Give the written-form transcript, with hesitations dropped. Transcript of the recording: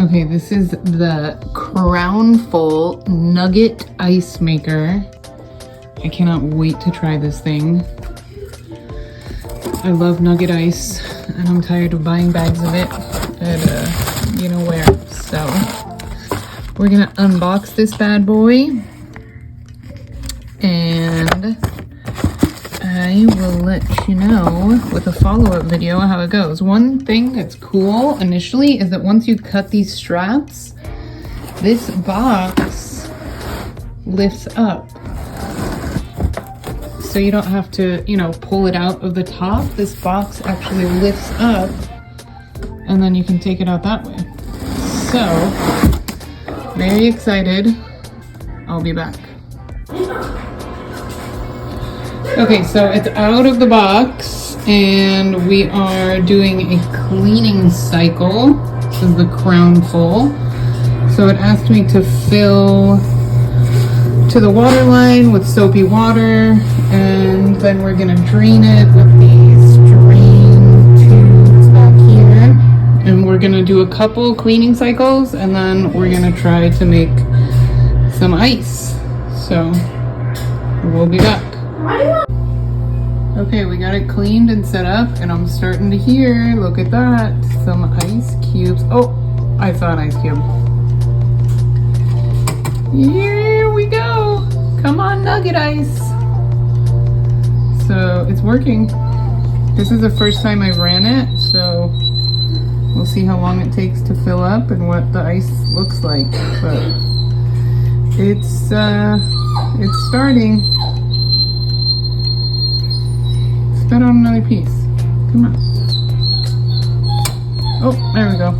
Okay, this is the CROWNFUL Nugget Ice Maker. I cannot wait to try this thing. I love nugget ice, and I'm tired of buying bags of it at you know where. So we're gonna unbox this bad boy, and I will let you know with a follow-up video how it goes. One thing that's cool initially is that once you cut these straps, this box lifts up. So you don't have to, you know, pull it out of the top. This box actually lifts up, and then you can take it out that way. So, very excited. I'll be back. Okay, so it's out of the box, and we are doing a cleaning cycle. This is the CROWNFUL. So it asked me to fill to the water line with soapy water, and then we're gonna drain it with these drain tubes back here, and we're gonna do a couple cleaning cycles, and then we're gonna try to make some ice. So we'll be back. Okay, we got it cleaned and set up, and I'm starting to hear, look at that, some ice cubes. Oh, I saw an ice cube. Here we go. Come on, nugget ice. So it's working. This is the first time I've ran it, so we'll see how long it takes to fill up and what the ice looks like. But it's starting. Spit on another piece. Come on. Oh, there we go.